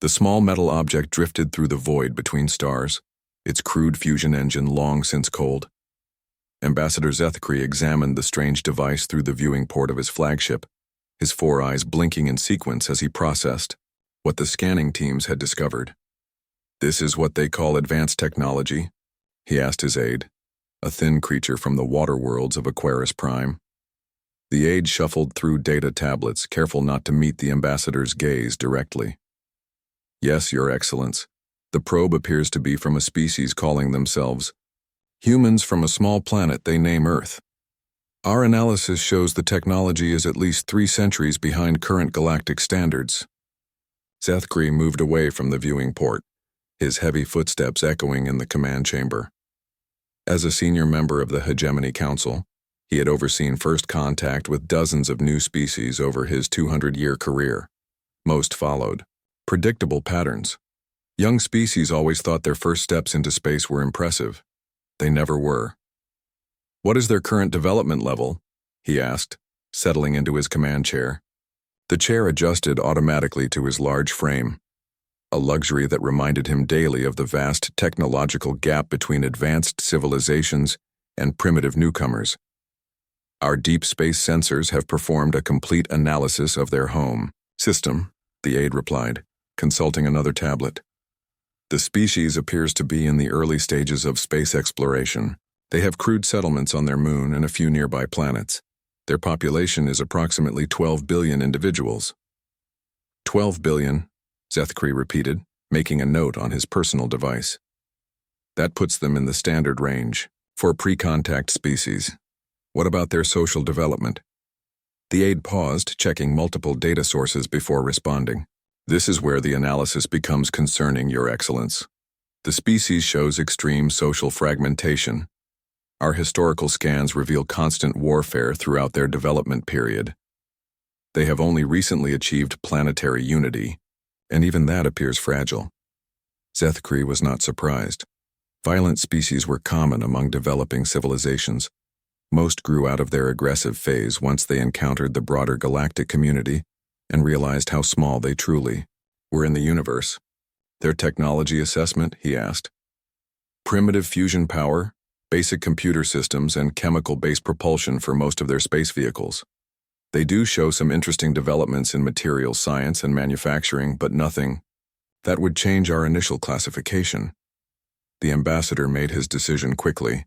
The small metal object drifted through the void between stars, its crude fusion engine long since cold. Ambassador Zethkri examined the strange device through the viewing port of his flagship, his 4 eyes blinking in sequence as he processed what the scanning teams had discovered. "This is what they call advanced technology?" he asked his aide, a thin creature from the water worlds of Aquarius Prime. The aide shuffled through data tablets, careful not to meet the ambassador's gaze directly. "Yes, Your Excellence. The probe appears to be from a species calling themselves humans from a small planet they name Earth. Our analysis shows the technology is at least 3 centuries behind current galactic standards." Zethkri moved away from the viewing port, his heavy footsteps echoing in the command chamber. As a senior member of the Hegemony Council, he had overseen first contact with dozens of new species over his 200-year career. Most followed predictable patterns. Young species always thought their first steps into space were impressive. They never were. "What is their current development level?" he asked, settling into his command chair. The chair adjusted automatically to his large frame, a luxury that reminded him daily of the vast technological gap between advanced civilizations and primitive newcomers. "Our deep space sensors have performed a complete analysis of their home system," the aide replied, consulting another tablet. "The species appears to be in the early stages of space exploration. They have crude settlements on their moon and a few nearby planets. Their population is approximately 12 billion individuals." 12 billion, Zethkri repeated, making a note on his personal device. "That puts them in the standard range for pre-contact species. What about their social development?" The aide paused, checking multiple data sources before responding. "This is where the analysis becomes concerning, Your Excellence. The species shows extreme social fragmentation. Our historical scans reveal constant warfare throughout their development period. They have only recently achieved planetary unity, and even that appears fragile." Zethkri was not surprised. Violent species were common among developing civilizations. Most grew out of their aggressive phase once they encountered the broader galactic community and realized how small they truly were in the universe. "Their technology assessment?" he asked. "Primitive fusion power, basic computer systems, and chemical-based propulsion for most of their space vehicles. They do show some interesting developments in materials science and manufacturing, but nothing that would change our initial classification." The ambassador made his decision quickly.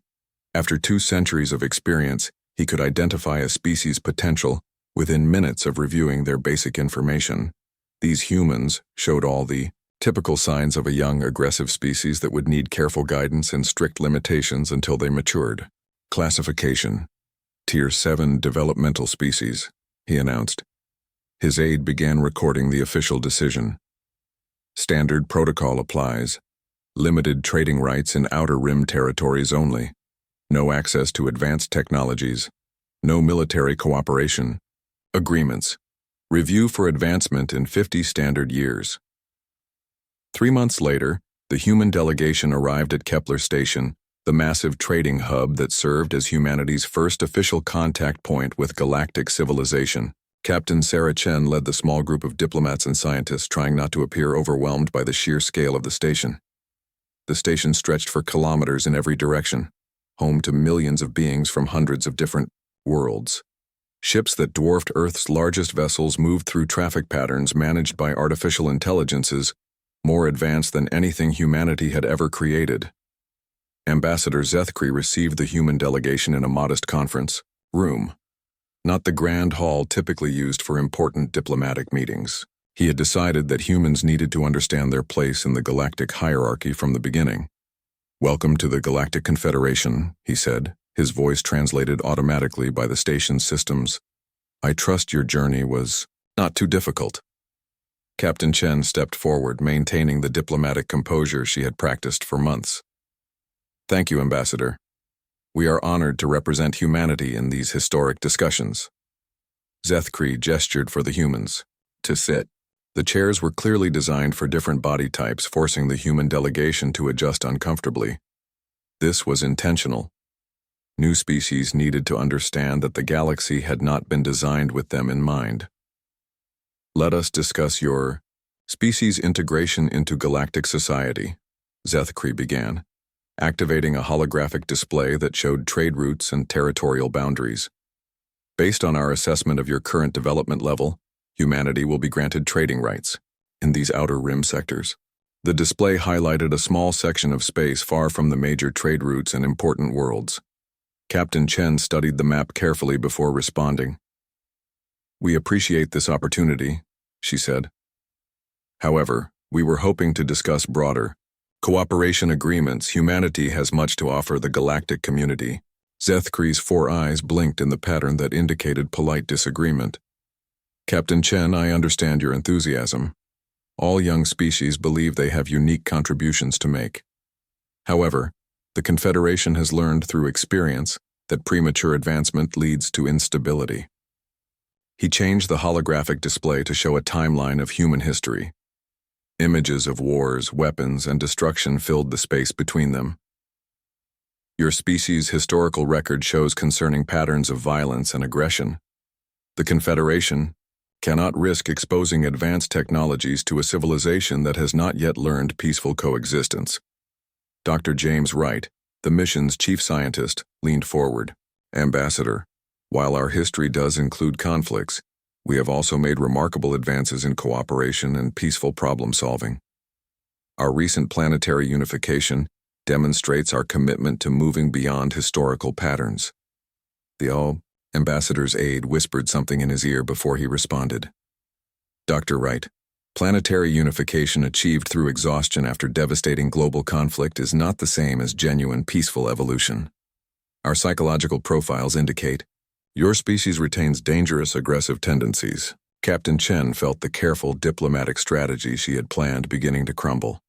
After 2 centuries of experience, he could identify a species' potential within minutes of reviewing their basic information. These humans showed all the typical signs of a young, aggressive species that would need careful guidance and strict limitations until they matured. "Classification: Tier 7 developmental species," he announced. His aide began recording the official decision. "Standard protocol applies. Limited trading rights in Outer Rim territories only. No access to advanced technologies. No military cooperation. Agreements. Review for advancement in 50 standard years." 3 months later, the human delegation arrived at Kepler Station, the massive trading hub that served as humanity's first official contact point with galactic civilization. Captain Sarah Chen led the small group of diplomats and scientists, trying not to appear overwhelmed by the sheer scale of the station. The station stretched for kilometers in every direction, home to millions of beings from hundreds of different worlds. Ships that dwarfed Earth's largest vessels moved through traffic patterns managed by artificial intelligences more advanced than anything humanity had ever created. Ambassador Zethkri received the human delegation in a modest conference room, not the grand hall typically used for important diplomatic meetings. He had decided that humans needed to understand their place in the galactic hierarchy from the beginning. "Welcome to the Galactic Confederation," he said, his voice translated automatically by the station's systems. "I trust your journey was not too difficult." Captain Chen stepped forward, maintaining the diplomatic composure she had practiced for months. "Thank you, Ambassador. We are honored to represent humanity in these historic discussions." Zethkri gestured for the humans to sit. The chairs were clearly designed for different body types, forcing the human delegation to adjust uncomfortably. This was intentional. New species needed to understand that the galaxy had not been designed with them in mind. "Let us discuss your Species integration into galactic society, Zethkri began, activating a holographic display that showed trade routes and territorial boundaries. Based on our assessment of your current development level, humanity will be granted trading rights in these outer rim sectors. The display highlighted a small section of space far from the major trade routes and important worlds. Captain Chen studied the map carefully before responding. "We appreciate this opportunity," she said. "However, we were hoping to discuss broader cooperation agreements. Humanity has much to offer the galactic community." Zethkri's 4 eyes blinked in the pattern that indicated polite disagreement. "Captain Chen, I understand your enthusiasm. All young species believe they have unique contributions to make. However, the Confederation has learned through experience that premature advancement leads to instability." He changed the holographic display to show a timeline of human history. Images of wars, weapons, and destruction filled the space between them. "Your species' historical record shows concerning patterns of violence and aggression. The Confederation cannot risk exposing advanced technologies to a civilization that has not yet learned peaceful coexistence." Dr. James Wright, the mission's chief scientist, leaned forward. "Ambassador, while our history does include conflicts, we have also made remarkable advances in cooperation and peaceful problem-solving. Our recent planetary unification demonstrates our commitment to moving beyond historical patterns." The ambassador's aide whispered something in his ear before he responded. "Dr. Wright, planetary unification achieved through exhaustion after devastating global conflict is not the same as genuine peaceful evolution. Our psychological profiles indicate your species retains dangerous aggressive tendencies." Captain Chen felt the careful diplomatic strategy she had planned beginning to crumble.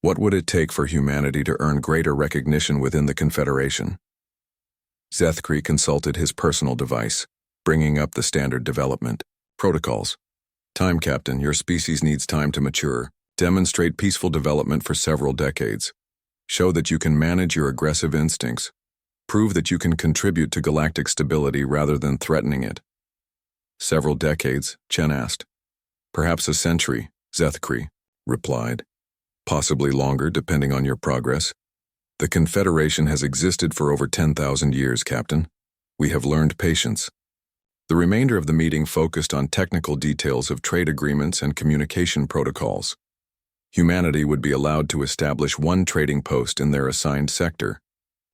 What would it take for humanity to earn greater recognition within the Confederation? Zethkri consulted his personal device, bringing up the standard development protocols. "Time, Captain, your species needs time to mature. Demonstrate peaceful development for several decades. Show that you can manage your aggressive instincts. Prove that you can contribute to galactic stability rather than threatening it." "Several decades?" Chen asked. "Perhaps a century," Zethkri replied. "Possibly longer, depending on your progress. The Confederation has existed for over 10,000 years, Captain. We have learned patience." The remainder of the meeting focused on technical details of trade agreements and communication protocols. Humanity would be allowed to establish one trading post in their assigned sector.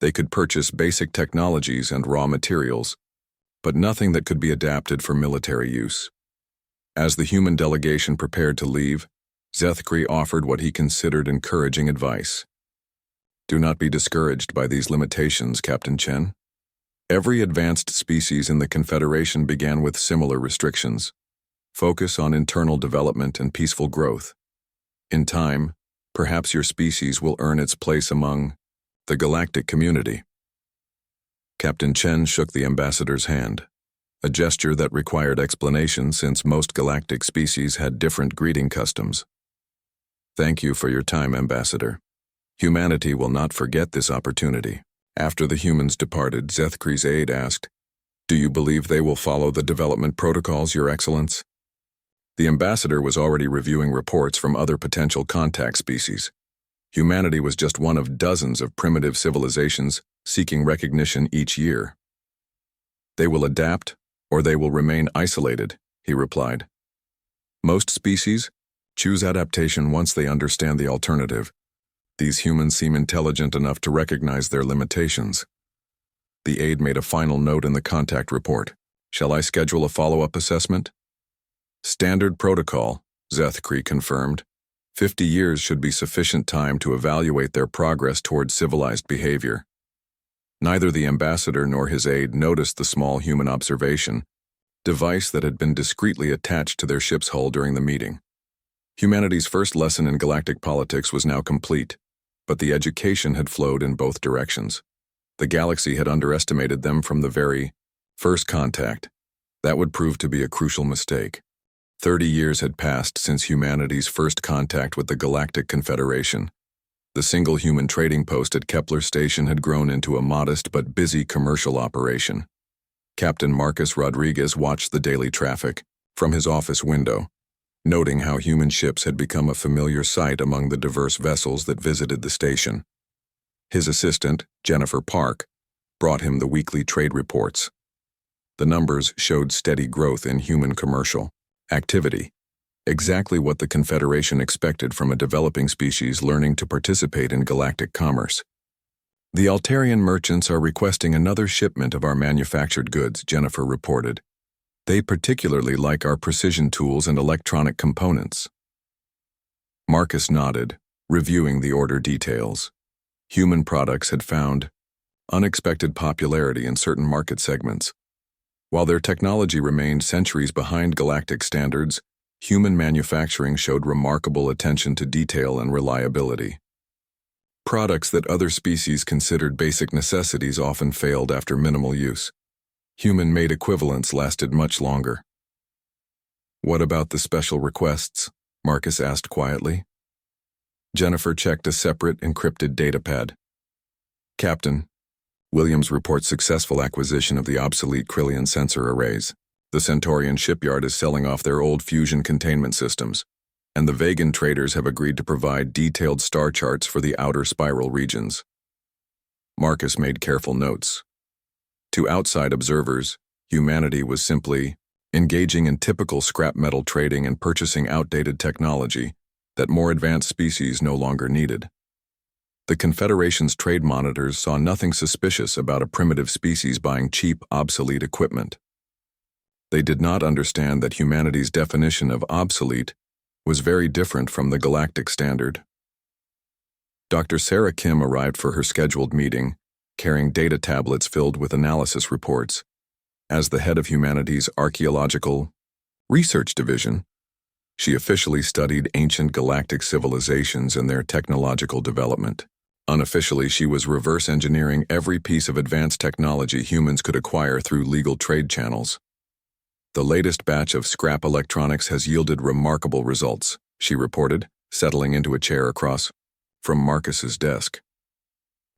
They could purchase basic technologies and raw materials, but nothing that could be adapted for military use. As the human delegation prepared to leave, Zethkri offered what he considered encouraging advice. "Do not be discouraged by these limitations, Captain Chen. Every advanced species in the Confederation began with similar restrictions. Focus on internal development and peaceful growth. In time, perhaps your species will earn its place among the galactic community." Captain Chen shook the ambassador's hand, a gesture that required explanation since most galactic species had different greeting customs. "Thank you for your time, Ambassador. Humanity will not forget this opportunity." After the humans departed, Zethkri's aide asked, "Do you believe they will follow the development protocols, Your Excellence?" The ambassador was already reviewing reports from other potential contact species. Humanity was just one of dozens of primitive civilizations seeking recognition each year. "They will adapt, or they will remain isolated," he replied. "Most species choose adaptation once they understand the alternative. These humans seem intelligent enough to recognize their limitations." The aide made a final note in the contact report. "Shall I schedule a follow-up assessment?" "Standard protocol," Zethkri confirmed. 50 years should be sufficient time to evaluate their progress towards civilized behavior. Neither the ambassador nor his aide noticed the small human observation device that had been discreetly attached to their ship's hull during the meeting. Humanity's first lesson in galactic politics was now complete, but the education had flowed in both directions. The galaxy had underestimated them from the very first contact. That would prove to be a crucial mistake. 30 years had passed since humanity's first contact with the Galactic Confederation. The single human trading post at Kepler Station had grown into a modest but busy commercial operation. Captain Marcus Rodriguez watched the daily traffic from his office window. noting how human ships had become a familiar sight among the diverse vessels that visited the station. His assistant, Jennifer Park, brought him the weekly trade reports. The numbers showed steady growth in human commercial activity, exactly what the Confederation expected from a developing species learning to participate in galactic commerce. The Altarian merchants are requesting another shipment of our manufactured goods, Jennifer reported. They particularly like our precision tools and electronic components. Marcus nodded, reviewing the order details. Human products had found unexpected popularity in certain market segments. While their technology remained centuries behind galactic standards, human manufacturing showed remarkable attention to detail and reliability. Products that other species considered basic necessities often failed after minimal use. Human-made equivalents lasted much longer. "What about the special requests?" Marcus asked quietly. Jennifer checked a separate, encrypted datapad. "Captain, Williams reports successful acquisition of the obsolete Krillian sensor arrays. The Centaurian shipyard is selling off their old fusion containment systems, and the Vegan traders have agreed to provide detailed star charts for the outer spiral regions." Marcus made careful notes. To outside observers, humanity was simply engaging in typical scrap metal trading and purchasing outdated technology that more advanced species no longer needed. The Confederation's trade monitors saw nothing suspicious about a primitive species buying cheap, obsolete equipment. They did not understand that humanity's definition of obsolete was very different from the galactic standard. Dr. Sarah Kim arrived for her scheduled meeting, carrying data tablets filled with analysis reports. As the head of humanity's archaeological research division, she officially studied ancient galactic civilizations and their technological development. Unofficially, she was reverse engineering every piece of advanced technology humans could acquire through legal trade channels. "The latest batch of scrap electronics has yielded remarkable results," she reported, settling into a chair across from Marcus's desk.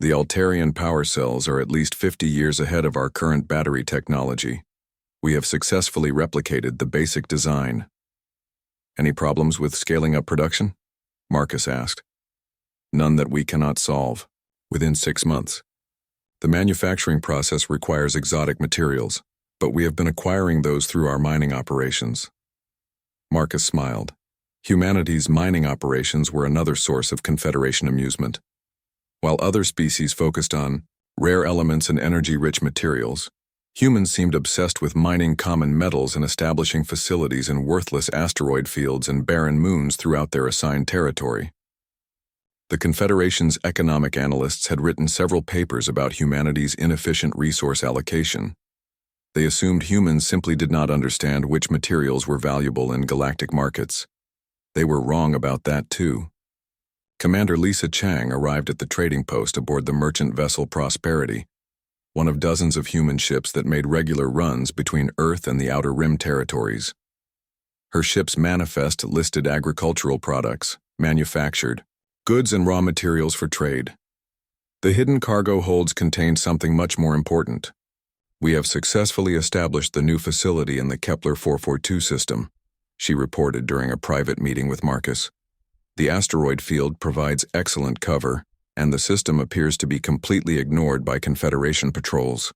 "The Altarian power cells are at least 50 years ahead of our current battery technology. We have successfully replicated the basic design." "Any problems with scaling up production?" Marcus asked. "None that we cannot solve. Within 6 months. The manufacturing process requires exotic materials, but we have been acquiring those through our mining operations." Marcus smiled. Humanity's mining operations were another source of Confederation amusement. While other species focused on rare elements and energy-rich materials, humans seemed obsessed with mining common metals and establishing facilities in worthless asteroid fields and barren moons throughout their assigned territory. The Confederation's economic analysts had written several papers about humanity's inefficient resource allocation. They assumed humans simply did not understand which materials were valuable in galactic markets. They were wrong about that too. Commander Lisa Chang arrived at the trading post aboard the merchant vessel Prosperity, one of dozens of human ships that made regular runs between Earth and the Outer Rim territories. Her ship's manifest listed agricultural products, manufactured, goods and raw materials for trade. The hidden cargo holds contained something much more important. "We have successfully established the new facility in the Kepler 442 system," she reported during a private meeting with Marcus. "The asteroid field provides excellent cover, and the system appears to be completely ignored by Confederation patrols."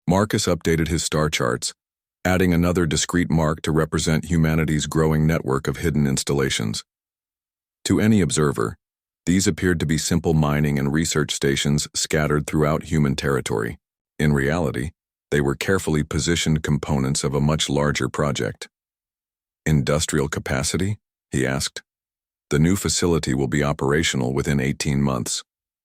Marcus updated his star charts, adding another discrete mark to represent humanity's growing network of hidden installations. To any observer, these appeared to be simple mining and research stations scattered throughout human territory. In reality, they were carefully positioned components of a much larger project. "Industrial capacity?" he asked. "The new facility will be operational within 18 months.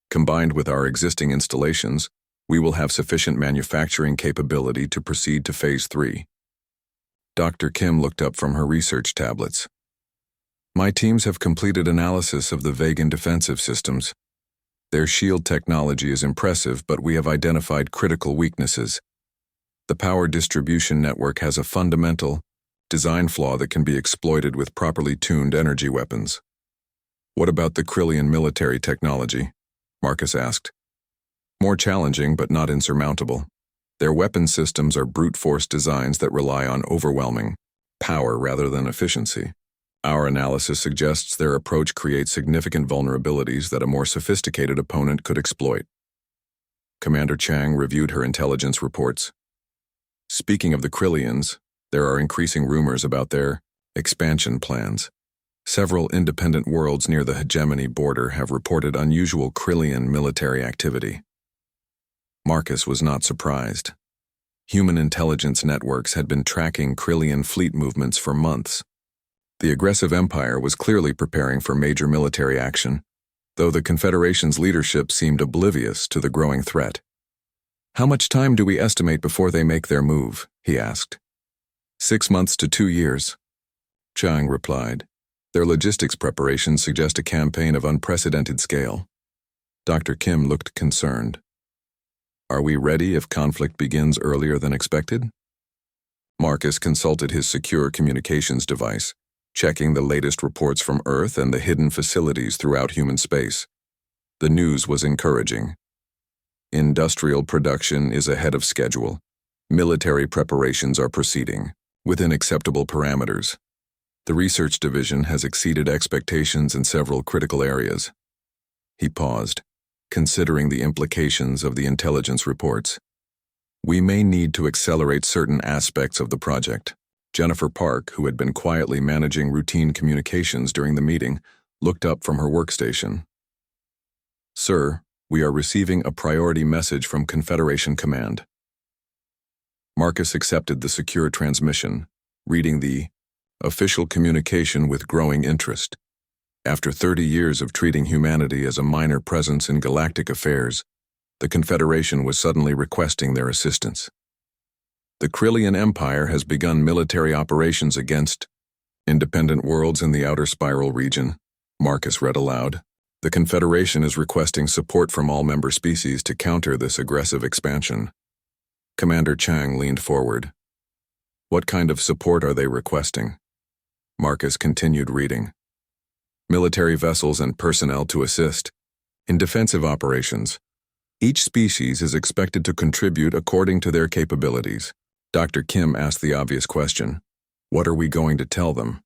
Combined with our existing installations, we will have sufficient manufacturing capability to proceed to Phase 3. Dr. Kim looked up from her research tablets. "My teams have completed analysis of the Vegan defensive systems. Their shield technology is impressive, but we have identified critical weaknesses. The power distribution network has a fundamental design flaw that can be exploited with properly tuned energy weapons." "What about the Krillian military technology?" Marcus asked. "More challenging, but not insurmountable. Their weapon systems are brute force designs that rely on overwhelming power rather than efficiency. Our analysis suggests their approach creates significant vulnerabilities that a more sophisticated opponent could exploit. Commander Chang reviewed her intelligence reports. Speaking of the Krillians, there are increasing rumors about their expansion plans. Several independent worlds near the hegemony border have reported unusual Krillian military activity. Marcus was not surprised. Human intelligence networks had been tracking Krillian fleet movements for months. The aggressive empire was clearly preparing for major military action, though the Confederation's leadership seemed oblivious to the growing threat. "How much time do we estimate before they make their move?" he asked. 6 months to 2 years, Chang replied. Their logistics preparations suggest a campaign of unprecedented scale. Dr. Kim looked concerned. "Are we ready if conflict begins earlier than expected?" Marcus consulted his secure communications device, checking the latest reports from Earth and the hidden facilities throughout human space. The news was encouraging. Industrial production is ahead of schedule. Military preparations are proceeding, within acceptable parameters. The research division has exceeded expectations in several critical areas. He paused, considering the implications of the intelligence reports. "We may need to accelerate certain aspects of the project." Jennifer Park, who had been quietly managing routine communications during the meeting, looked up from her workstation. "Sir, we are receiving a priority message from Confederation Command." Marcus accepted the secure transmission, reading the official communication with growing interest. After 30 years of treating humanity as a minor presence in galactic affairs, the Confederation was suddenly requesting their assistance. "The Krillian Empire has begun military operations against independent worlds in the Outer Spiral region," Marcus read aloud. "The Confederation is requesting support from all member species to counter this aggressive expansion." Commander Chang leaned forward. "What kind of support are they requesting?" Marcus continued reading. "Military vessels and personnel to assist in defensive operations. Each species is expected to contribute according to their capabilities." Dr. Kim asked the obvious question. "What are we going to tell them?"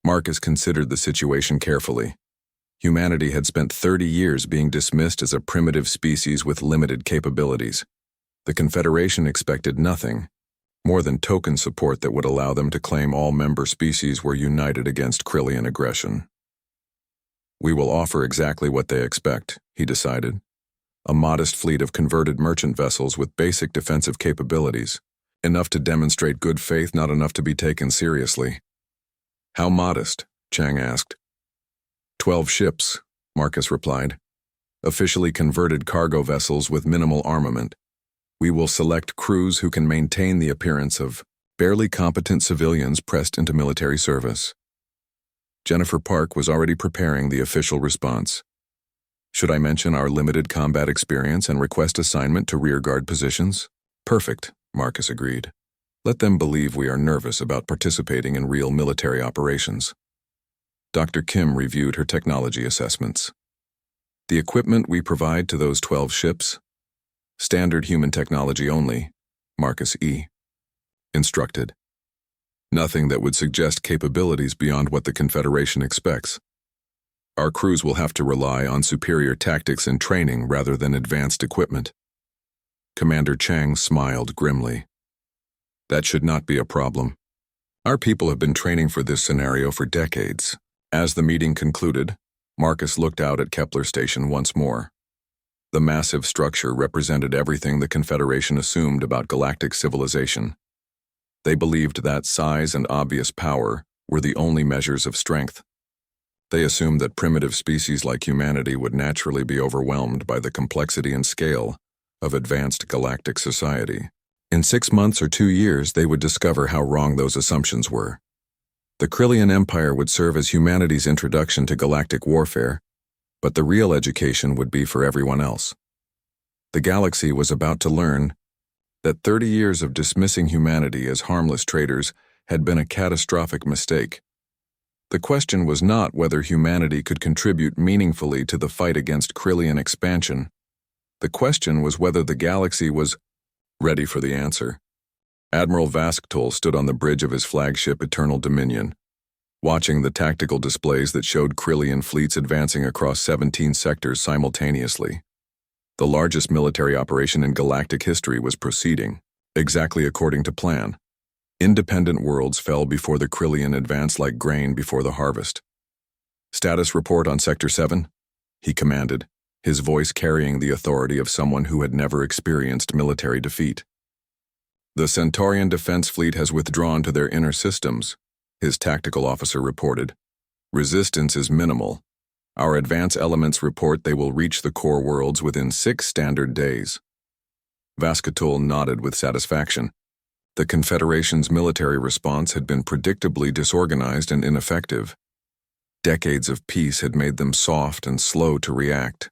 Marcus considered the situation carefully. Humanity had spent 30 years being dismissed as a primitive species with limited capabilities. The Confederation expected nothing more than token support that would allow them to claim all member species were united against Krillian aggression. "We will offer exactly what they expect," he decided. "A modest fleet of converted merchant vessels with basic defensive capabilities. Enough to demonstrate good faith, not enough to be taken seriously." "How modest?" Chang asked. 12 ships, Marcus replied. "Officially converted cargo vessels with minimal armament. We will select crews who can maintain the appearance of barely competent civilians pressed into military service." Jennifer Park was already preparing the official response. "Should I mention our limited combat experience and request assignment to rearguard positions?" "Perfect," Marcus agreed. "Let them believe we are nervous about participating in real military operations." Dr. Kim reviewed her technology assessments. "The equipment we provide to those 12 ships? Standard human technology only," Marcus E. instructed. "Nothing that would suggest capabilities beyond what the Confederation expects. Our crews will have to rely on superior tactics and training rather than advanced equipment." Commander Chang smiled grimly. "That should not be a problem. Our people have been training for this scenario for decades." As the meeting concluded, Marcus looked out at Kepler Station once more. The massive structure represented everything the Confederation assumed about galactic civilization. They believed that size and obvious power were the only measures of strength. They assumed that primitive species like humanity would naturally be overwhelmed by the complexity and scale of advanced galactic society. In 6 months or 2 years, they would discover how wrong those assumptions were. The Krillian Empire would serve as humanity's introduction to galactic warfare, but the real education would be for everyone else. The galaxy was about to learn that 30 years of dismissing humanity as harmless traders had been a catastrophic mistake. The question was not whether humanity could contribute meaningfully to the fight against Krillian expansion. The question was whether the galaxy was ready for the answer. Admiral Vasktol stood on the bridge of his flagship Eternal Dominion. watching the tactical displays that showed Krillian fleets advancing across 17 sectors simultaneously. The largest military operation in galactic history was proceeding, exactly according to plan. Independent worlds fell before the Krillian advanced like grain before the harvest. "Status report on Sector 7, he commanded, his voice carrying the authority of someone who had never experienced military defeat. "The Centaurian defense fleet has withdrawn to their inner systems," his tactical officer reported. "Resistance is minimal. Our advance elements report they will reach the core worlds within 6 standard days." Vascatul nodded with satisfaction. The Confederation's military response had been predictably disorganized and ineffective. Decades of peace had made them soft and slow to react.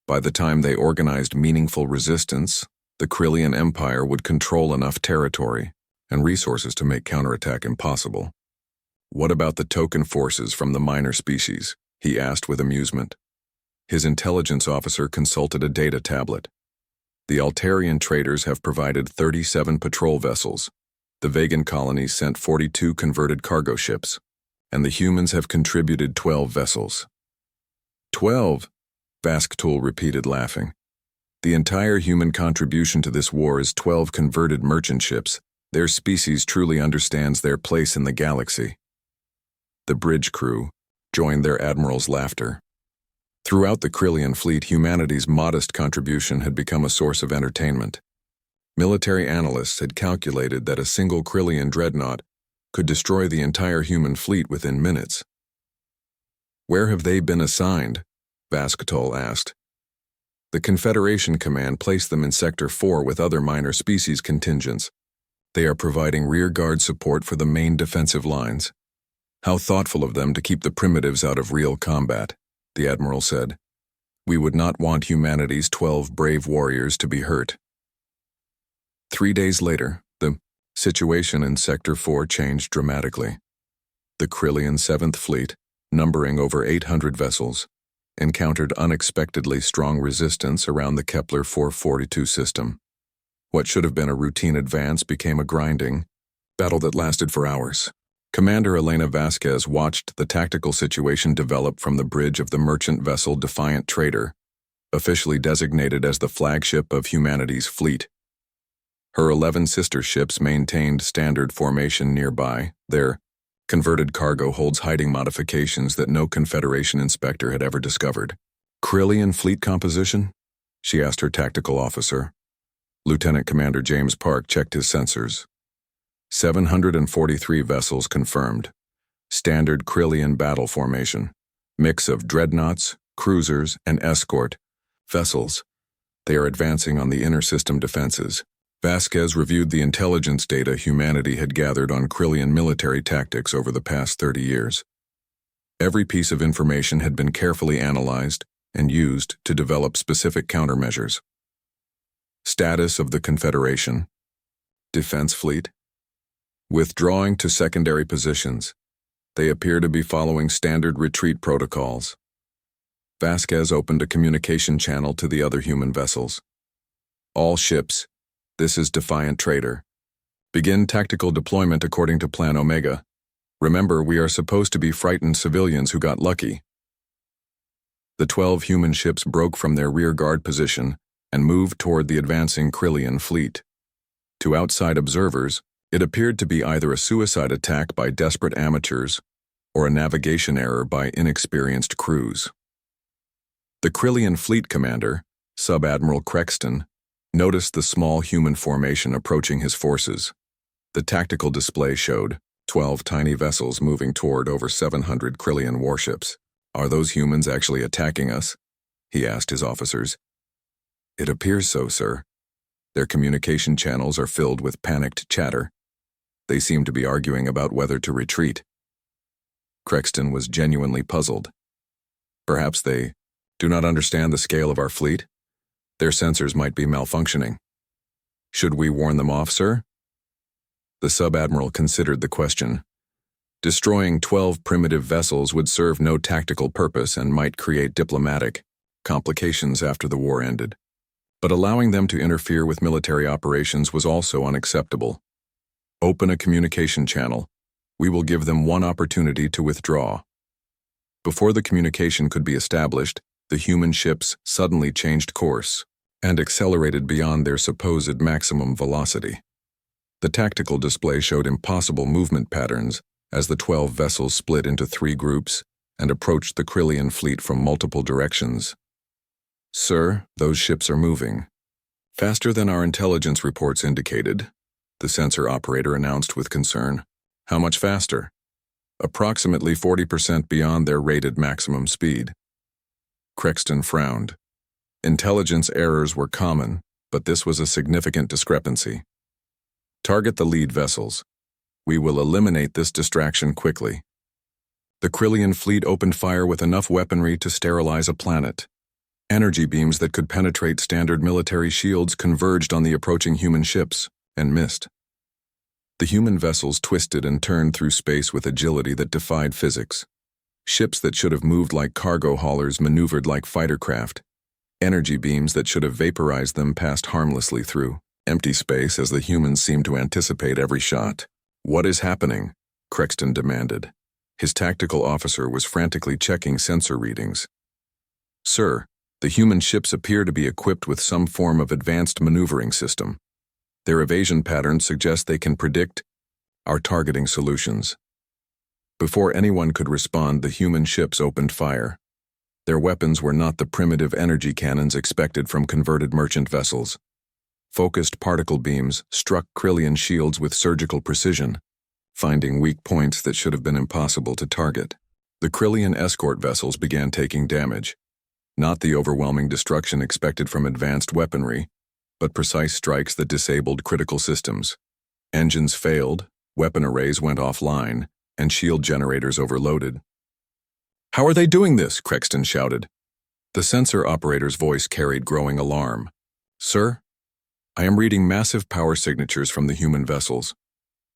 By the time they organized meaningful resistance, the Krillian Empire would control enough territory and resources to make counterattack impossible. "What about the token forces from the minor species?" he asked with amusement. His intelligence officer consulted a data tablet. "The Altarian traders have provided 37 patrol vessels. The Vegan colonies sent 42 converted cargo ships, and the humans have contributed 12 vessels." 12, Vascatul repeated, laughing. "The entire human contribution to this war is 12 converted merchant ships. Their species truly understands their place in the galaxy." The bridge crew joined their admiral's laughter. Throughout the Krillian fleet, humanity's modest contribution had become a source of entertainment. Military analysts had calculated that a single Krillian dreadnought could destroy the entire human fleet within minutes. "Where have they been assigned?" Vascatul asked. "The Confederation Command placed them in Sector 4 with other minor species contingents. They are providing rearguard support for the main defensive lines." "How thoughtful of them to keep the primitives out of real combat," the Admiral said. "We would not want humanity's 12 brave warriors to be hurt." 3 days later, the situation in Sector 4 changed dramatically. The Krillian 7th Fleet, numbering over 800 vessels, encountered unexpectedly strong resistance around the Kepler 442 system. What should have been a routine advance became a grinding battle that lasted for hours. Commander Elena Vasquez watched the tactical situation develop from the bridge of the merchant vessel Defiant Trader, officially designated as the flagship of humanity's fleet. Her 11 sister ships maintained standard formation nearby. Their converted cargo holds hiding modifications that no Confederation inspector had ever discovered. "Krillian fleet composition?" she asked her tactical officer. Lieutenant Commander James Park checked his sensors. 743 vessels confirmed. Standard Krillian battle formation. Mix of dreadnoughts, cruisers, and escort vessels. They are advancing on the inner system defenses. Vasquez reviewed the intelligence data humanity had gathered on Krillian military tactics over the past 30 years. Every piece of information had been carefully analyzed and used to develop specific countermeasures. Status of the Confederation. Defense fleet. Withdrawing to secondary positions. They appear to be following standard retreat protocols. Vasquez opened a communication channel to the other human vessels. "All ships, this is Defiant Trader. Begin tactical deployment according to Plan Omega. Remember, we are supposed to be frightened civilians who got lucky." The 12 human ships broke from their rearguard position and moved toward the advancing Krillian fleet. To outside observers, it appeared to be either a suicide attack by desperate amateurs or a navigation error by inexperienced crews. The Krillian fleet commander, Sub-Admiral Crexton, noticed the small human formation approaching his forces. The tactical display showed 12 tiny vessels moving toward over 700 Krillian warships. "Are those humans actually attacking us?" he asked his officers. "It appears so, sir. Their communication channels are filled with panicked chatter. They seem to be arguing about whether to retreat." Crexton was genuinely puzzled. "Perhaps they do not understand the scale of our fleet. Their sensors might be malfunctioning. Should we warn them off, sir?" The sub-admiral considered the question. Destroying 12 primitive vessels would serve no tactical purpose and might create diplomatic complications after the war ended. But allowing them to interfere with military operations was also unacceptable. "Open a communication channel," We will give them one opportunity to withdraw. Before the communication could be established, the human ships suddenly changed course and accelerated beyond their supposed maximum velocity. The tactical display showed impossible movement patterns as the 12 vessels split into 3 groups and approached the Krillian fleet from multiple directions. "Sir, those ships are moving faster than our intelligence reports indicated," the sensor operator announced with concern. "How much faster?" "Approximately 40% beyond their rated maximum speed." Crexton frowned. Intelligence errors were common, but this was a significant discrepancy. "Target the lead vessels. We will eliminate this distraction quickly." The Krillian fleet opened fire with enough weaponry to sterilize a planet. Energy beams that could penetrate standard military shields converged on the approaching human ships and missed. The human vessels twisted and turned through space with agility that defied physics. Ships that should have moved like cargo haulers maneuvered like fighter craft. Energy beams that should have vaporized them passed harmlessly through empty space as the humans seemed to anticipate every shot. "What is happening?" Crexton demanded. His tactical officer was frantically checking sensor readings. "Sir, the human ships appear to be equipped with some form of advanced maneuvering system. Their evasion patterns suggest they can predict our targeting solutions." Before anyone could respond, the human ships opened fire. Their weapons were not the primitive energy cannons expected from converted merchant vessels. Focused particle beams struck Krillian shields with surgical precision, finding weak points that should have been impossible to target. The Krillian escort vessels began taking damage, not the overwhelming destruction expected from advanced weaponry, but precise strikes that disabled critical systems. Engines failed, weapon arrays went offline, and shield generators overloaded. "How are they doing this?" Crexton shouted. The sensor operator's voice carried growing alarm. "Sir, I am reading massive power signatures from the human vessels.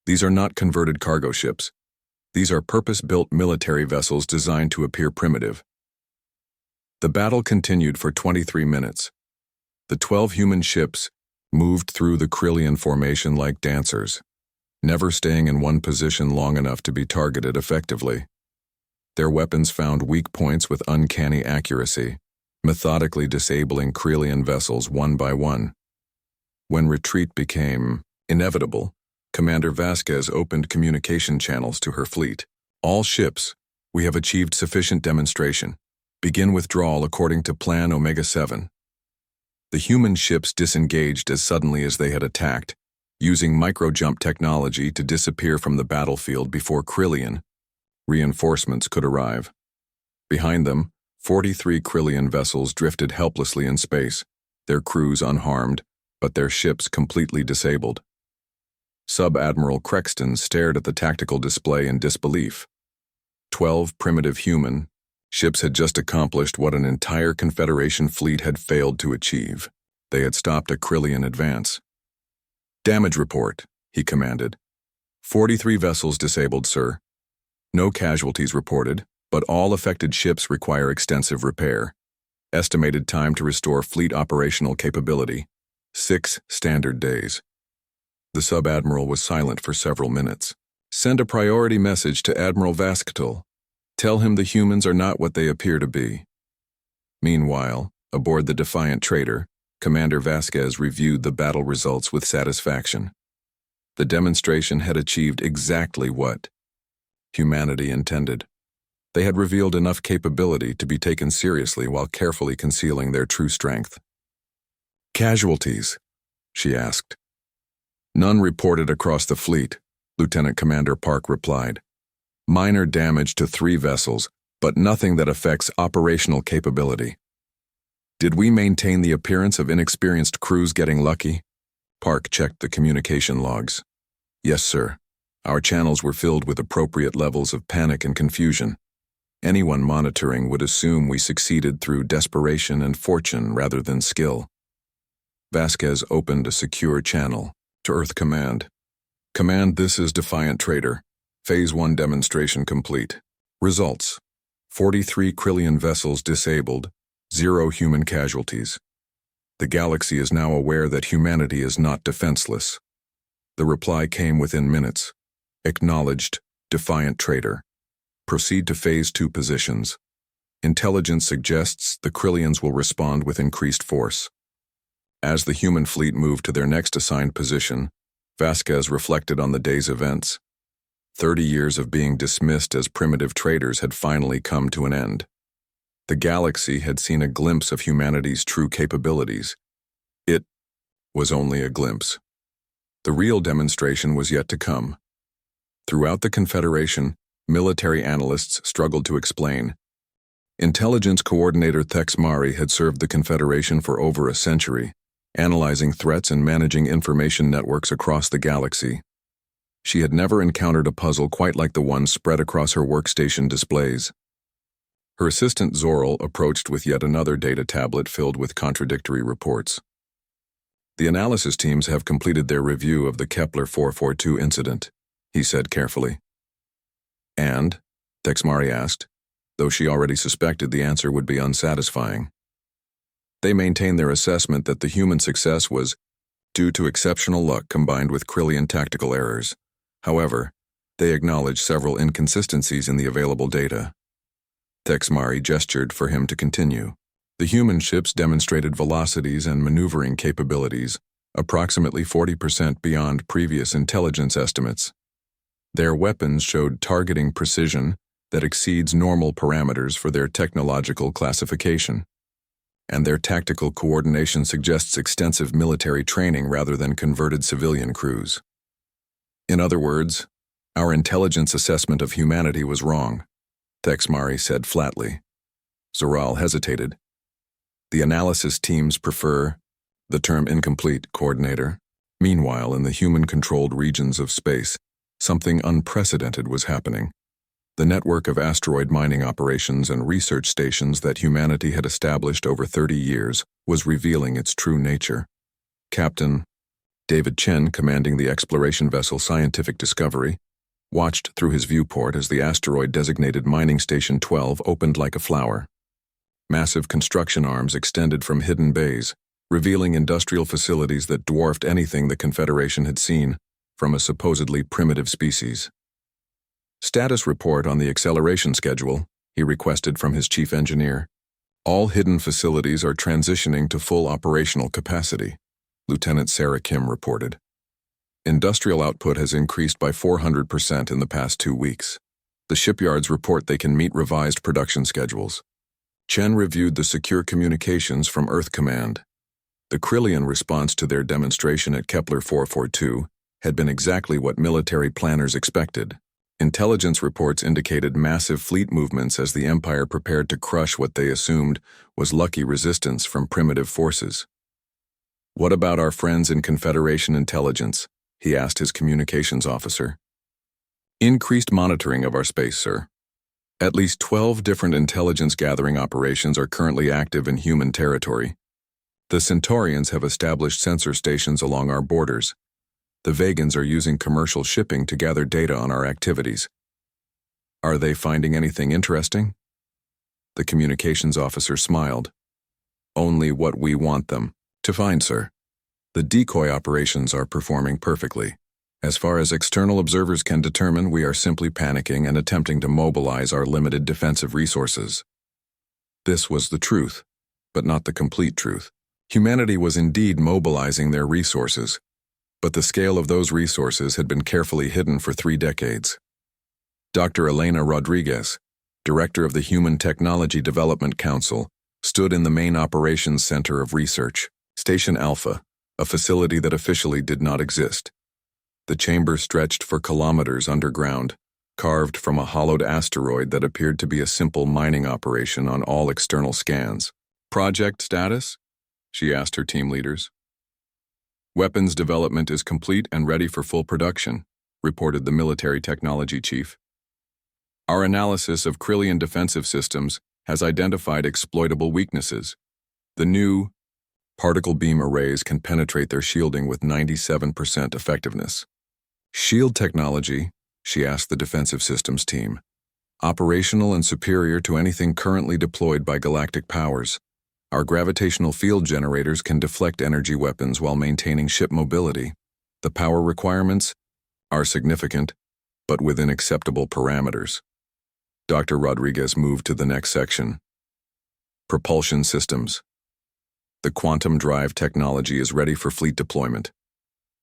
These are not converted cargo ships. These are purpose-built military vessels designed to appear primitive." The battle continued for 23 minutes. The 12 human ships moved through the Krillian formation like dancers, never staying in one position long enough to be targeted effectively. Their weapons found weak points with uncanny accuracy, methodically disabling Krillian vessels one by one. When retreat became inevitable, Commander Vasquez opened communication channels to her fleet. "All ships, we have achieved sufficient demonstration. Begin withdrawal according to Plan Omega-7. The human ships disengaged as suddenly as they had attacked, using micro-jump technology to disappear from the battlefield before Krillian reinforcements could arrive. Behind them, 43 Krillian vessels drifted helplessly in space, their crews unharmed, but their ships completely disabled. Sub-Admiral Crexton stared at the tactical display in disbelief. 12 primitive human ships had just accomplished what an entire Confederation fleet had failed to achieve. They had stopped a Krillian advance. "Damage report," he commanded. 43 vessels disabled, sir. No casualties reported, but all affected ships require extensive repair. Estimated time to restore fleet operational capability: 6 standard days. The sub-admiral was silent for several minutes. "Send a priority message to Admiral Vasquetal. Tell him the humans are not what they appear to be." Meanwhile, aboard the Defiant Trader, Commander Vasquez reviewed the battle results with satisfaction. The demonstration had achieved exactly what humanity intended. They had revealed enough capability to be taken seriously while carefully concealing their true strength. "Casualties?" she asked. "None reported across the fleet," Lieutenant Commander Park replied. "Minor damage to 3 vessels, but nothing that affects operational capability." "Did we maintain the appearance of inexperienced crews getting lucky?" Park checked the communication logs. "Yes, sir. Our channels were filled with appropriate levels of panic and confusion. Anyone monitoring would assume we succeeded through desperation and fortune rather than skill." Vasquez opened a secure channel to Earth Command. "Command, this is Defiant Trader. Phase 1 demonstration complete. Results: 43 Krillian vessels disabled, 0 human casualties. The galaxy is now aware that humanity is not defenseless." The reply came within minutes. "Acknowledged. Defiant Trader. Proceed to Phase 2 positions. Intelligence suggests the Krillians will respond with increased force. As the human fleet moved to their next assigned position, Vasquez reflected on the day's events. 30 years of being dismissed as primitive traders had finally come to an end. The galaxy had seen a glimpse of humanity's true capabilities. It was only a glimpse. The real demonstration was yet to come. Throughout the Confederation, military analysts struggled to explain. Intelligence Coordinator Thex Mari had served the Confederation for over a century, analyzing threats and managing information networks across the galaxy. She had never encountered a puzzle quite like the one spread across her workstation displays. Her assistant Zoral approached with yet another data tablet filled with contradictory reports. The analysis teams have completed their review of the Kepler 442 incident, he said carefully. And? Thex Mari asked, though she already suspected the answer would be unsatisfying. They maintained their assessment that the human success was due to exceptional luck combined with Krillian tactical errors. However, they acknowledged several inconsistencies in the available data. Thex Mari gestured for him to continue. The human ships demonstrated velocities and maneuvering capabilities, approximately 40% beyond previous intelligence estimates. Their weapons showed targeting precision that exceeds normal parameters for their technological classification. And their tactical coordination suggests extensive military training rather than converted civilian crews. In other words, our intelligence assessment of humanity was wrong, Thex Mari said flatly. Zoral hesitated. The analysis teams prefer the term incomplete, Coordinator. Meanwhile, in the human-controlled regions of space, something unprecedented was happening. The network of asteroid mining operations and research stations that humanity had established over 30 years was revealing its true nature. Captain David Chen, commanding the exploration vessel Scientific Discovery, watched through his viewport as the asteroid-designated Mining Station 12 opened like a flower. Massive construction arms extended from hidden bays, revealing industrial facilities that dwarfed anything the Confederation had seen from a supposedly primitive species. Status report on the acceleration schedule, he requested from his chief engineer. All hidden facilities are transitioning to full operational capacity, Lieutenant Sarah Kim reported. Industrial output has increased by 400% in the past 2 weeks. The shipyards report they can meet revised production schedules. Chen reviewed the secure communications from Earth Command. The Krillian response to their demonstration at Kepler 442 had been exactly what military planners expected. Intelligence reports indicated massive fleet movements as the Empire prepared to crush what they assumed was lucky resistance from primitive forces. What about our friends in Confederation intelligence? He asked his communications officer. Increased monitoring of our space, sir. At least 12 different intelligence gathering operations are currently active in human territory. The Centaurians have established sensor stations along our borders. The Vegans are using commercial shipping to gather data on our activities. Are they finding anything interesting? The communications officer smiled. Only what we want them to find, sir. The decoy operations are performing perfectly. As far as external observers can determine, we are simply panicking and attempting to mobilize our limited defensive resources. This was the truth, but not the complete truth. Humanity was indeed mobilizing their resources, but the scale of those resources had been carefully hidden for 3 decades. Dr. Elena Rodriguez, director of the Human Technology Development Council, stood in the main operations center of research, Station Alpha, a facility that officially did not exist. The chamber stretched for kilometers underground, carved from a hollowed asteroid that appeared to be a simple mining operation on all external scans. Project status? She asked her team leaders. Weapons development is complete and ready for full production, reported the military technology chief. Our analysis of Krillian defensive systems has identified exploitable weaknesses. The new particle beam arrays can penetrate their shielding with 97% effectiveness. Shield technology, she asked the defensive systems team. Operational and superior to anything currently deployed by galactic powers. Our gravitational field generators can deflect energy weapons while maintaining ship mobility. The power requirements are significant, but within acceptable parameters. Dr. Rodriguez moved to the next section. Propulsion systems. The quantum drive technology is ready for fleet deployment.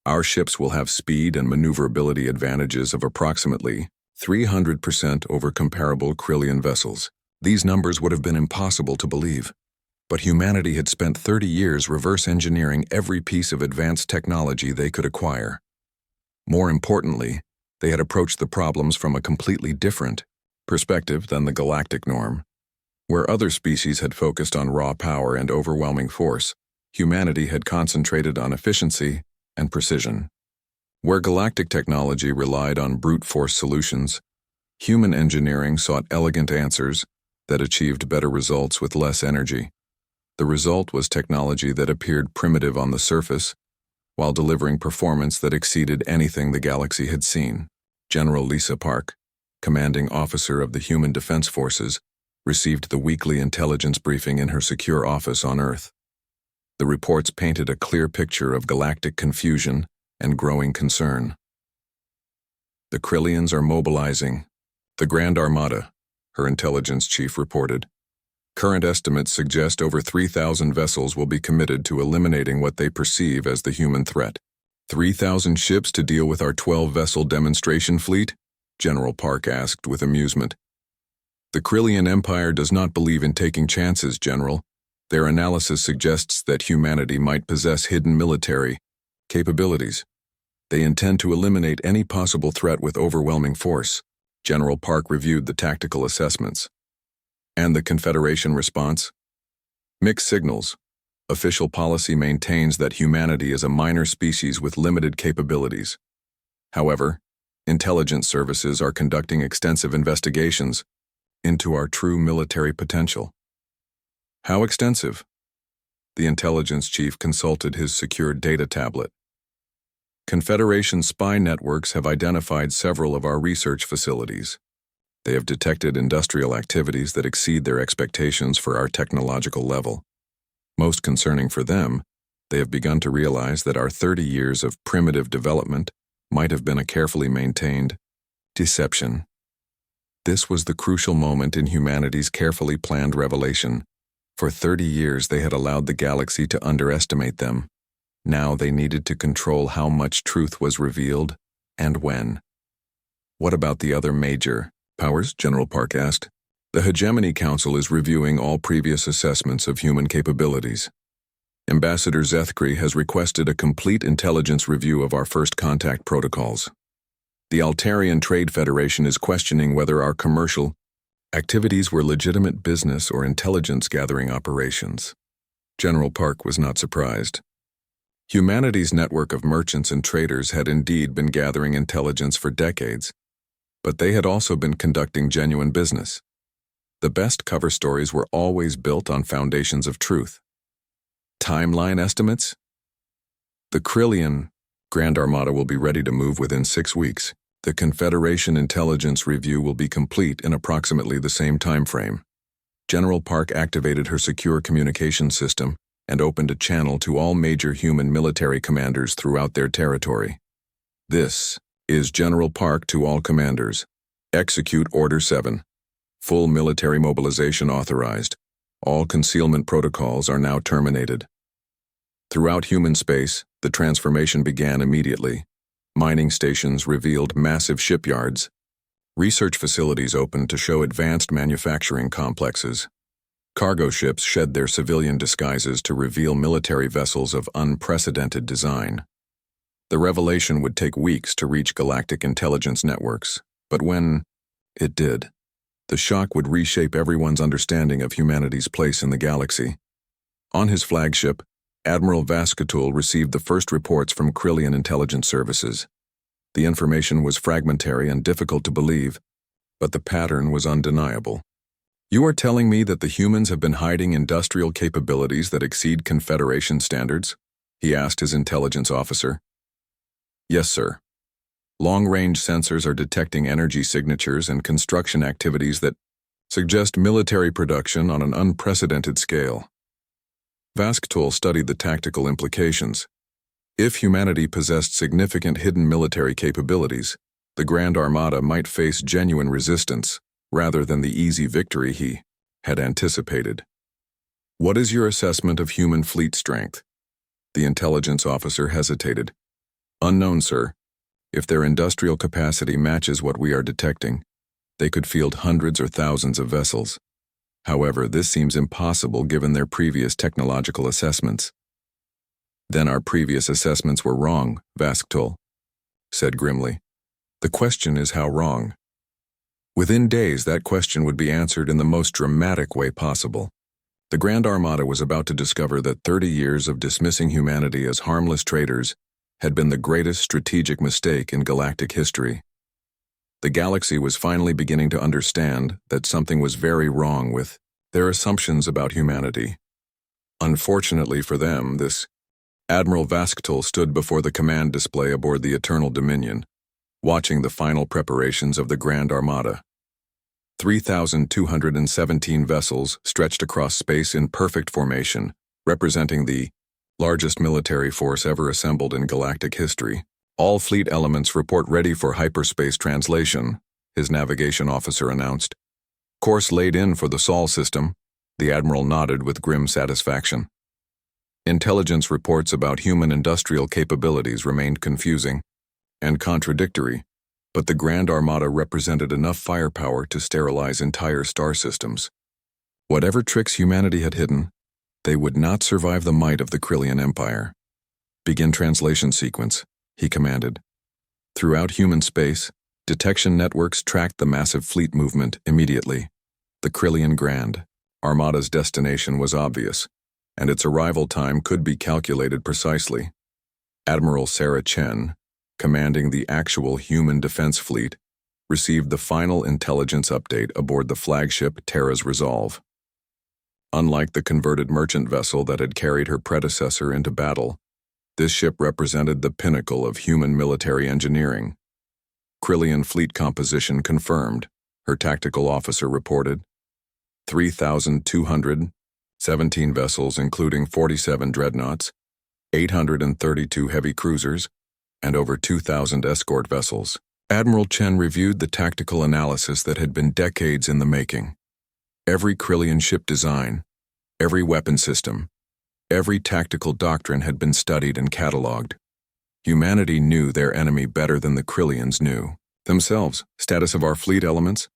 Our ships will have speed and maneuverability advantages of approximately 300% over comparable Krillian vessels. These numbers would have been impossible to believe. But humanity had spent 30 years reverse engineering every piece of advanced technology they could acquire. More importantly, they had approached the problems from a completely different perspective than the galactic norm. Where other species had focused on raw power and overwhelming force, humanity had concentrated on efficiency and precision. Where galactic technology relied on brute force solutions, human engineering sought elegant answers that achieved better results with less energy. The result was technology that appeared primitive on the surface, while delivering performance that exceeded anything the galaxy had seen. General Lisa Park, commanding officer of the Human Defense Forces, received the weekly intelligence briefing in her secure office on Earth. The reports painted a clear picture of galactic confusion and growing concern. The Krillians are mobilizing the Grand Armada, her intelligence chief reported. Current estimates suggest over 3,000 vessels will be committed to eliminating what they perceive as the human threat. 3,000 ships to deal with our 12-vessel demonstration fleet? General Park asked with amusement. The Krillian Empire does not believe in taking chances, General. Their analysis suggests that humanity might possess hidden military capabilities. They intend to eliminate any possible threat with overwhelming force. General Park reviewed the tactical assessments. And the Confederation response? Mixed signals. Official policy maintains that humanity is a minor species with limited capabilities. However, intelligence services are conducting extensive investigations into our true military potential. How extensive? The intelligence chief consulted his secured data tablet. Confederation spy networks have identified several of our research facilities. They have detected industrial activities that exceed their expectations for our technological level. Most concerning for them, they have begun to realize that our 30 years of primitive development might have been a carefully maintained deception. This was the crucial moment in humanity's carefully planned revelation. For 30 years they had allowed the galaxy to underestimate them. Now they needed to control how much truth was revealed and when. What about the other major powers? General Park asked. The Hegemony Council is reviewing all previous assessments of human capabilities. Ambassador Zethkri has requested a complete intelligence review of our first contact protocols. The Altarian Trade Federation is questioning whether our commercial activities were legitimate business or intelligence-gathering operations. General Park was not surprised. Humanity's network of merchants and traders had indeed been gathering intelligence for decades, but they had also been conducting genuine business. The best cover stories were always built on foundations of truth. Timeline estimates? The Krillian Grand Armada will be ready to move within 6 weeks. The Confederation Intelligence Review will be complete in approximately the same time frame. General Park activated her secure communication system and opened a channel to all major human military commanders throughout their territory. This is General Park to all commanders. Execute Order 7. Full military mobilization authorized. All concealment protocols are now terminated. Throughout human space, the transformation began immediately. Mining stations revealed massive shipyards. Research facilities opened to show advanced manufacturing complexes. Cargo ships shed their civilian disguises to reveal military vessels of unprecedented design. The revelation would take weeks to reach galactic intelligence networks, but when it did, the shock would reshape everyone's understanding of humanity's place in the galaxy. On his flagship, Admiral Vascatul received the first reports from Krillian intelligence services. The information was fragmentary and difficult to believe, but the pattern was undeniable. You are telling me that the humans have been hiding industrial capabilities that exceed Confederation standards? He asked his intelligence officer. Yes, sir. Long-range sensors are detecting energy signatures and construction activities that suggest military production on an unprecedented scale. Vascatul studied the tactical implications. If humanity possessed significant hidden military capabilities, The Grand Armada might face genuine resistance rather than the easy victory he had anticipated. What is your assessment of human fleet strength? The intelligence officer hesitated. Unknown, sir. If their industrial capacity matches what we are detecting, they could field hundreds or thousands of vessels. However, this seems impossible given their previous technological assessments. Then our previous assessments were wrong, Vasktul said grimly. The question is how wrong. Within days, that question would be answered in the most dramatic way possible. The Grand Armada was about to discover that 30 years of dismissing humanity as harmless traitors had been the greatest strategic mistake in galactic history. The galaxy was finally beginning to understand that something was very wrong with their assumptions about humanity. Unfortunately for them, this Admiral Vasktul stood before the command display aboard the Eternal Dominion, watching the final preparations of the Grand Armada. 3,217 vessels stretched across space in perfect formation, representing the largest military force ever assembled in galactic history. All fleet elements report ready for hyperspace translation, his navigation officer announced. Course laid in for the Sol system, the Admiral nodded with grim satisfaction. Intelligence reports about human industrial capabilities remained confusing and contradictory, but the Grand Armada represented enough firepower to sterilize entire star systems. Whatever tricks humanity had hidden, they would not survive the might of the Krillian Empire. Begin translation sequence, he commanded. Throughout human space, detection networks tracked the massive fleet movement immediately. The Krillian Grand Armada's destination was obvious, and its arrival time could be calculated precisely. Admiral Sarah Chen, commanding the actual human defense fleet, received the final intelligence update aboard the flagship Terra's Resolve. Unlike the converted merchant vessel that had carried her predecessor into battle, this ship represented the pinnacle of human military engineering. Krillian fleet composition confirmed, her tactical officer reported. 3,217 vessels including 47 dreadnoughts, 832 heavy cruisers, and over 2,000 escort vessels. Admiral Chen reviewed the tactical analysis that had been decades in the making. Every Krillian ship design, every weapon system, every tactical doctrine had been studied and catalogued. Humanity knew their enemy better than the Krillians knew themselves. Status of our fleet elements?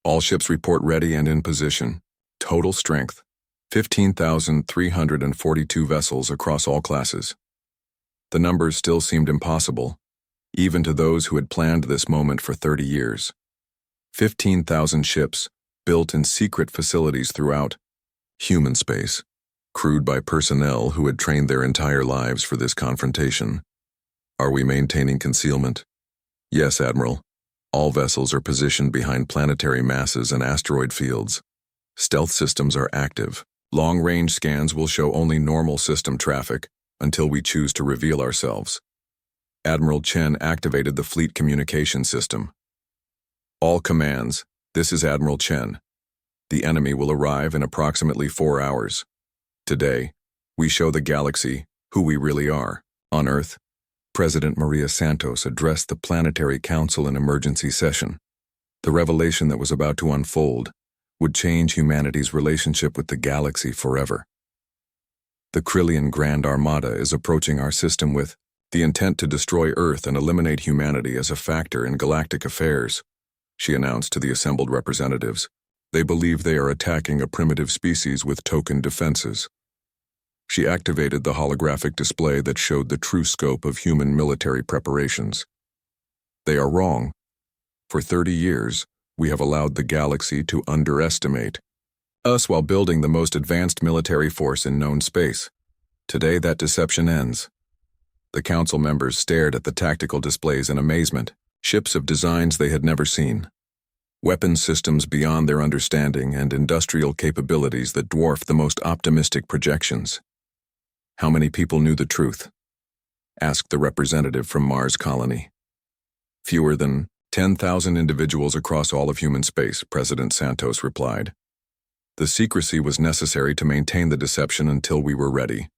All ships report ready and in position. Total strength, 15,342 vessels across all classes. The numbers still seemed impossible, even to those who had planned this moment for 30 years. 15,000 ships, built in secret facilities throughout human space, crewed by personnel who had trained their entire lives for this confrontation. Are we maintaining concealment? Yes, Admiral. All vessels are positioned behind planetary masses and asteroid fields. Stealth systems are active. Long-range scans will show only normal system traffic until we choose to reveal ourselves. Admiral Chen activated the fleet communication system. All commands, this is Admiral Chen. The enemy will arrive in approximately 4 hours. Today, we show the galaxy who we really are. On Earth, President Maria Santos addressed the Planetary Council in emergency session. The revelation that was about to unfold would change humanity's relationship with the galaxy forever. The Krillian Grand Armada is approaching our system with the intent to destroy Earth and eliminate humanity as a factor in galactic affairs, she announced to the assembled representatives. They believe they are attacking a primitive species with token defenses. She activated the holographic display that showed the true scope of human military preparations. They are wrong. For 30 years, we have allowed the galaxy to underestimate us while building the most advanced military force in known space. Today, that deception ends. The council members stared at the tactical displays in amazement, ships of designs they had never seen. Weapon systems beyond their understanding and industrial capabilities that dwarf the most optimistic projections. How many people knew the truth? Asked the representative from Mars Colony. Fewer than 10,000 individuals across all of human space, President Santos replied. The secrecy was necessary to maintain the deception until we were ready.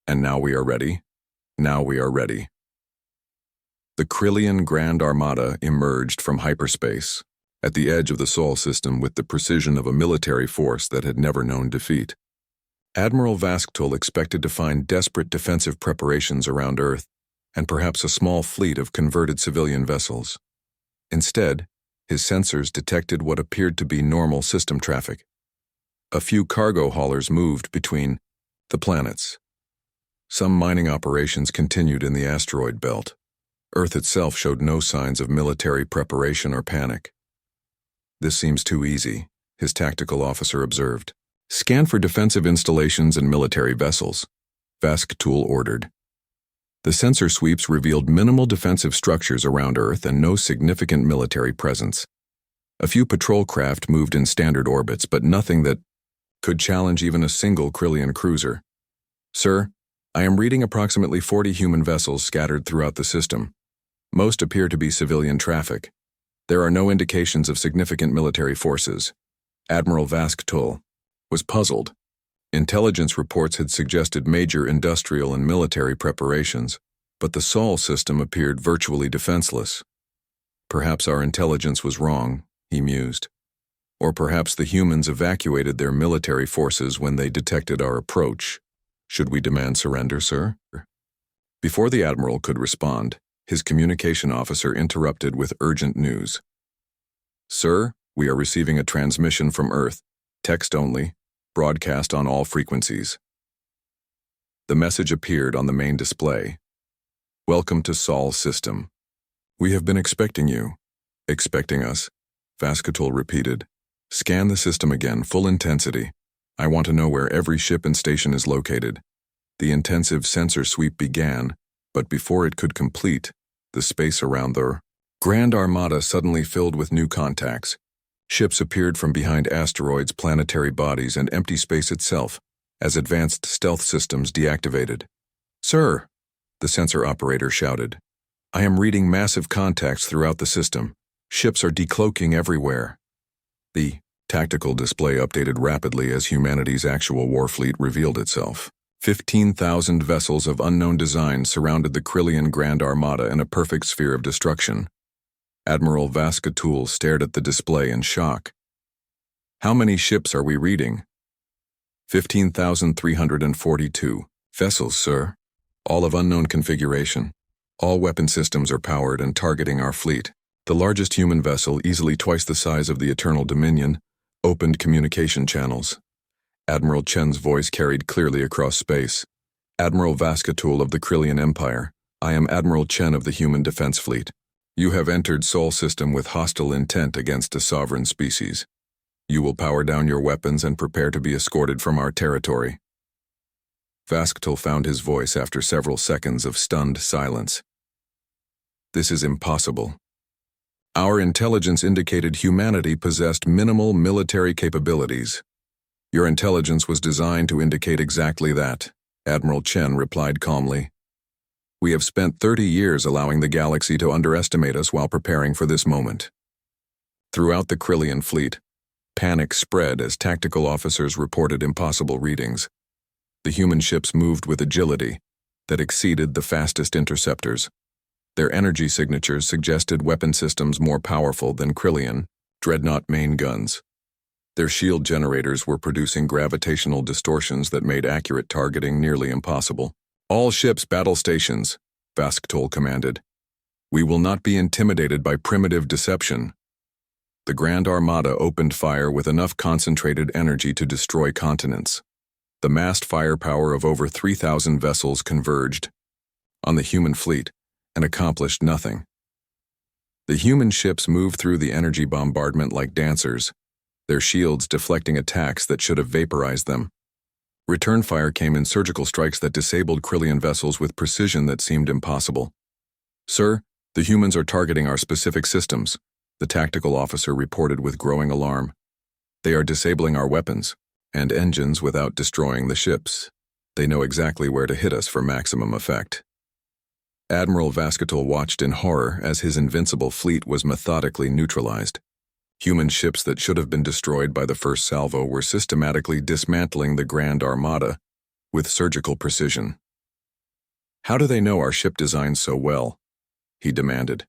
And now we are ready. Now we are ready. The Krillian Grand Armada emerged from hyperspace, at the edge of the Sol system with the precision of a military force that had never known defeat. Admiral Vasktul expected to find desperate defensive preparations around Earth, and perhaps a small fleet of converted civilian vessels. Instead, his sensors detected what appeared to be normal system traffic. A few cargo haulers moved between the planets. Some mining operations continued in the asteroid belt. Earth itself showed no signs of military preparation or panic. "This seems too easy," his tactical officer observed. "Scan for defensive installations and military vessels," Vasktul ordered. The sensor sweeps revealed minimal defensive structures around Earth and no significant military presence. A few patrol craft moved in standard orbits, but nothing that could challenge even a single Krillian cruiser. "Sir, I am reading approximately 40 human vessels scattered throughout the system. Most appear to be civilian traffic. There are no indications of significant military forces." Admiral Vasktul was puzzled. Intelligence reports had suggested major industrial and military preparations, but the Sol system appeared virtually defenseless. "Perhaps our intelligence was wrong," he mused. "Or perhaps the humans evacuated their military forces when they detected our approach. Should we demand surrender, sir?" Before the Admiral could respond, his communication officer interrupted with urgent news. "Sir, we are receiving a transmission from Earth, text only, broadcast on all frequencies." The message appeared on the main display. "Welcome to Sol system. We have been expecting you." "Expecting us?" Vasktul repeated. "Scan the system again, full intensity. I want to know where every ship and station is located." The intensive sensor sweep began, but before it could complete, the space around the Grand Armada suddenly filled with new contacts. Ships appeared from behind asteroids, planetary bodies, and empty space itself, as advanced stealth systems deactivated. "Sir," the sensor operator shouted, "I am reading massive contacts throughout the system. Ships are decloaking everywhere." The tactical display updated rapidly as humanity's actual war fleet revealed itself. 15,000 vessels of unknown design surrounded the Krillian Grand Armada in a perfect sphere of destruction. Admiral Vasktul stared at the display in shock. "How many ships are we reading?" 15,342 vessels, sir. All of unknown configuration. All weapon systems are powered and targeting our fleet. The largest human vessel, easily twice the size of the Eternal Dominion, opened communication channels. Admiral Chen's voice carried clearly across space. "Admiral Vasktul of the Krillian Empire, I am Admiral Chen of the Human Defense Fleet. You have entered Sol system with hostile intent against a sovereign species. You will power down your weapons and prepare to be escorted from our territory." Vasktul found his voice after several seconds of stunned silence. "This is impossible. Our intelligence indicated humanity possessed minimal military capabilities." "Your intelligence was designed to indicate exactly that," Admiral Chen replied calmly. "We have spent 30 years allowing the galaxy to underestimate us while preparing for this moment." Throughout the Krillian fleet, panic spread as tactical officers reported impossible readings. The human ships moved with agility that exceeded the fastest interceptors. Their energy signatures suggested weapon systems more powerful than Krillian dreadnought main guns. Their shield generators were producing gravitational distortions that made accurate targeting nearly impossible. "All ships battle stations," Vasktul commanded. "We will not be intimidated by primitive deception." The Grand Armada opened fire with enough concentrated energy to destroy continents. The massed firepower of over 3,000 vessels converged on the human fleet and accomplished nothing. The human ships moved through the energy bombardment like dancers, their shields deflecting attacks that should have vaporized them. Return fire came in surgical strikes that disabled Krillian vessels with precision that seemed impossible. "Sir, the humans are targeting our specific systems," the tactical officer reported with growing alarm. "They are disabling our weapons and engines without destroying the ships. They know exactly where to hit us for maximum effect." Admiral Vasktul watched in horror as his invincible fleet was methodically neutralized. Human ships that should have been destroyed by the first salvo were systematically dismantling the Grand Armada with surgical precision. "How do they know our ship design so well?" he demanded.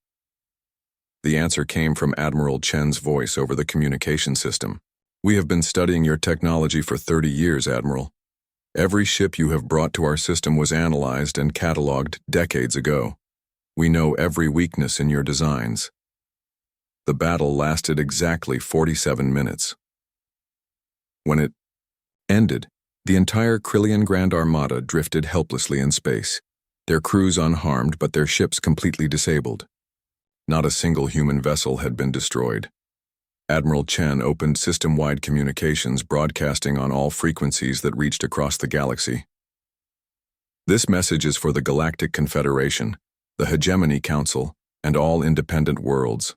The answer came from Admiral Chen's voice over the communication system. "We have been studying your technology for 30 years, Admiral. Every ship you have brought to our system was analyzed and cataloged decades ago. We know every weakness in your designs." The battle lasted exactly 47 minutes. When it ended, the entire Krillian Grand Armada drifted helplessly in space, their crews unharmed but their ships completely disabled. Not a single human vessel had been destroyed. Admiral Chen opened system-wide communications, broadcasting on all frequencies that reached across the galaxy. "This message is for the Galactic Confederation, the Hegemony Council, and all independent worlds.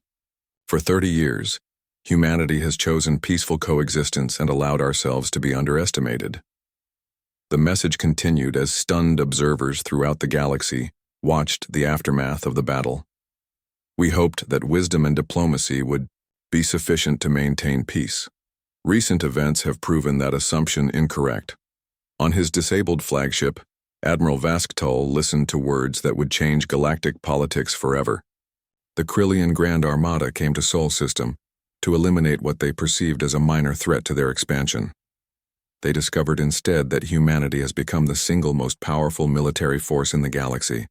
For 30 years, humanity has chosen peaceful coexistence and allowed ourselves to be underestimated." The message continued as stunned observers throughout the galaxy watched the aftermath of the battle. "We hoped that wisdom and diplomacy would be sufficient to maintain peace. Recent events have proven that assumption incorrect." On his disabled flagship, Admiral Vasktull listened to words that would change galactic politics forever. The Krillian Grand Armada came to Sol System to eliminate what they perceived as a minor threat to their expansion. They discovered instead that humanity has become the single most powerful military force in the galaxy.